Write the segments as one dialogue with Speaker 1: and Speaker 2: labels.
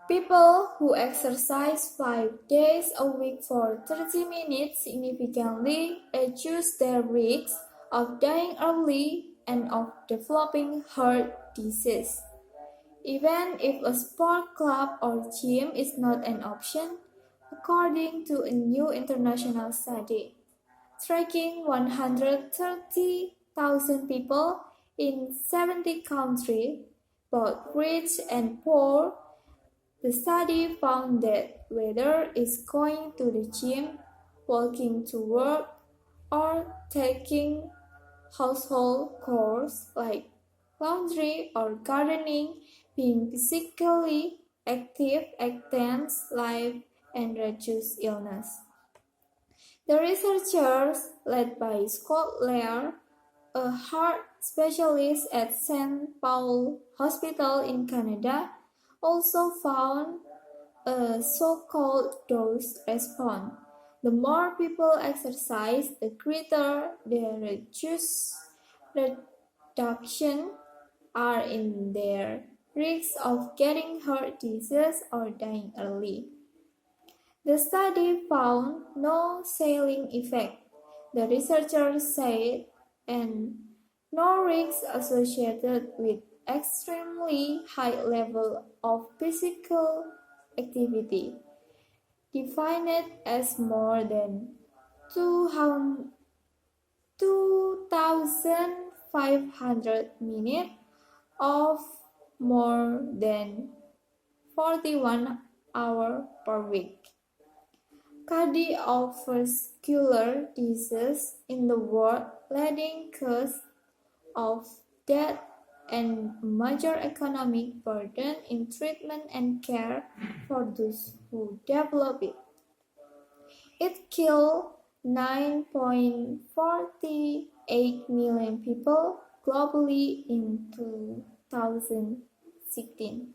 Speaker 1: People who exercise 5 days a week for 30 minutes significantly reduce their risk of dying early and of developing heart disease. Even if a sport club or gym is not an option, according to a new international study, tracking 130,000 people in 70 countries, both rich and poor, the study found that whether it's going to the gym, walking to work, or taking household chores like laundry or gardening, being physically active extends life and reduces illness. The researchers, led by Scott Lair, a heart specialist at St. Paul Hospital in Canada, also found a so-called dose response. The more people exercise, the greater the reduction are in their risk of getting heart disease or dying early. The study found no ceiling effect, the researchers said, and no risk associated with extremely high level of physical activity, defined as more than 2,500 minutes of more than 41 hours per week. Cardiovascular disease in the world leading cause of death and major economic burden in treatment and care for those who develop it. It killed 9.48 million people globally in 2016.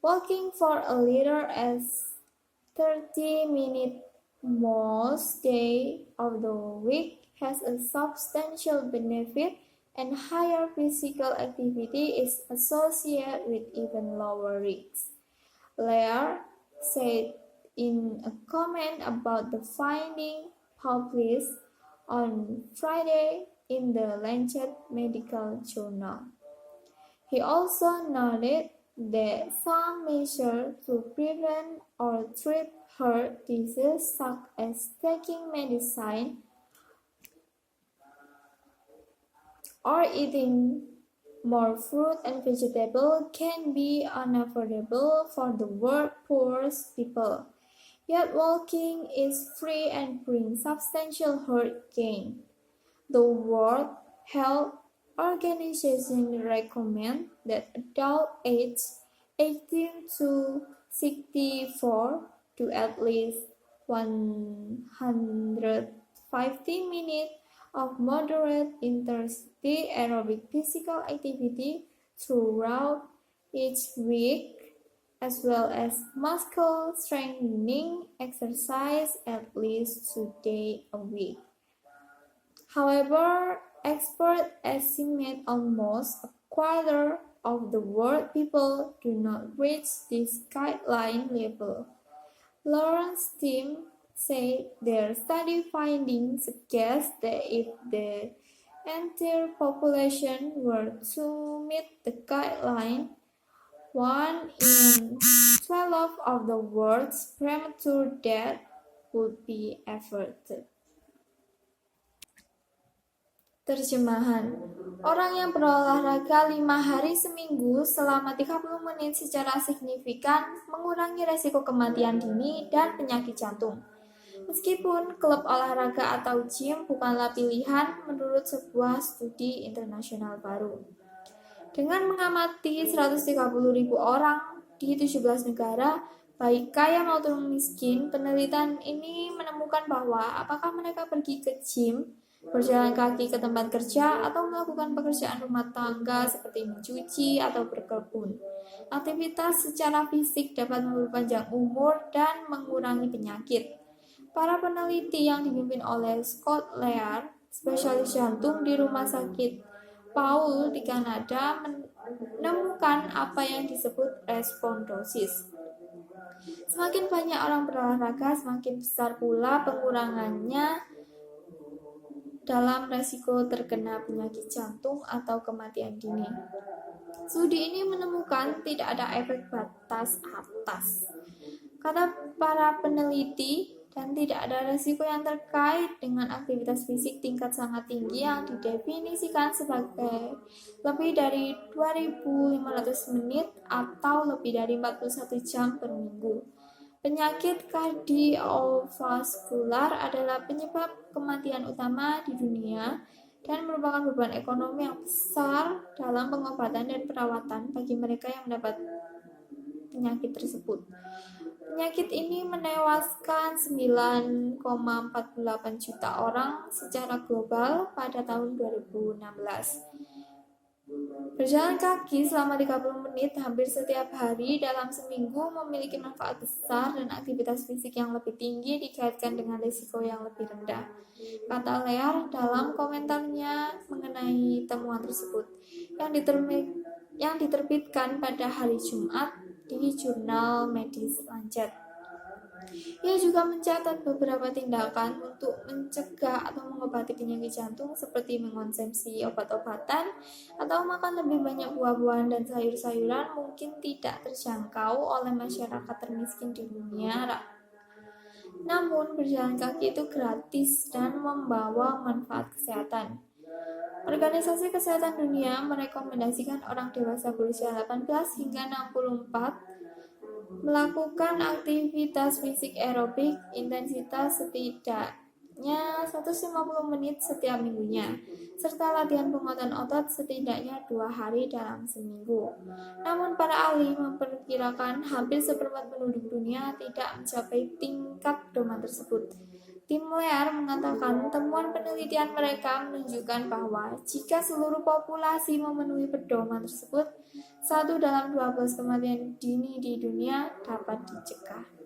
Speaker 1: Walking for a little as 30 minutes most days of the week has a substantial benefit, and higher physical activity is associated with even lower risks. Lair said in a comment about the finding published on Friday in the Lancet Medical Journal. He also noted that some measures to prevent or treat heart disease, such as taking medicine or eating more fruit and vegetables, can be unaffordable for the world's poorest people. Yet walking is free and brings substantial heart gain. The World Health Organization recommends that adults aged 18 to 64 do at least 150 minutes of moderate intensity aerobic physical activity throughout each week, as well as muscle strengthening exercise at least 2 days a week. However, experts estimate almost a quarter of the world people do not reach this guideline level. Lawrence team said their study findings suggest that if the entire population were to meet the guideline, 1 in 12 of the world's premature death would be averted. Terjemahan: Orang yang berolahraga 5 hari seminggu selama 30 menit secara signifikan mengurangi resiko kematian dini dan penyakit jantung. Meskipun klub olahraga atau gym bukanlah pilihan menurut sebuah studi internasional baru. Dengan mengamati 130.000 orang di 17 negara, baik kaya maupun miskin, penelitian ini menemukan bahwa apakah mereka pergi ke gym, berjalan kaki ke tempat kerja, atau melakukan pekerjaan rumah tangga seperti mencuci atau berkebun. Aktivitas secara fisik dapat memperpanjang umur dan mengurangi penyakit. Para peneliti yang dipimpin oleh Scott Lair, spesialis jantung di Rumah Sakit Paul di Kanada, menemukan apa yang disebut respondosis. Semakin banyak orang berolahraga, semakin besar pula pengurangannya dalam resiko terkena penyakit jantung atau kematian dini. Studi ini menemukan tidak ada efek batas atas, kata para peneliti, dan tidak ada resiko yang terkait dengan aktivitas fisik tingkat sangat tinggi yang didefinisikan sebagai lebih dari 2.500 menit atau lebih dari 41 jam per minggu. Penyakit kardiovaskular adalah penyebab kematian utama di dunia dan merupakan beban ekonomi yang besar dalam pengobatan dan perawatan bagi mereka yang mendapat penyakit tersebut. Penyakit ini menewaskan 9,48 juta orang secara global pada tahun 2016. Berjalan kaki selama 30 menit hampir setiap hari dalam seminggu memiliki manfaat besar dan aktivitas fisik yang lebih tinggi dikaitkan dengan risiko yang lebih rendah, kata Lear dalam komentarnya mengenai temuan tersebut yang diterbitkan pada hari Jumat di jurnal medis Lancet. Ia juga mencatat beberapa tindakan untuk mencegah atau mengobati penyakit jantung seperti mengonsumsi obat-obatan atau makan lebih banyak buah-buahan dan sayur-sayuran mungkin tidak terjangkau oleh masyarakat termiskin di dunia. Namun berjalan kaki itu gratis dan membawa manfaat kesehatan. Organisasi Kesehatan Dunia merekomendasikan orang dewasa berusia 18 hingga 64 melakukan aktivitas fisik aerobik intensitas setidaknya 150 menit setiap minggunya, serta latihan penguatan otot setidaknya 2 hari dalam seminggu. Namun para ahli memperkirakan hampir seperempat penduduk dunia tidak mencapai tingkat pedoman tersebut. Tim Lear mengatakan temuan penelitian mereka menunjukkan bahwa jika seluruh populasi memenuhi pedoman tersebut, 1 dalam 12 kematian dini di dunia dapat dicegah.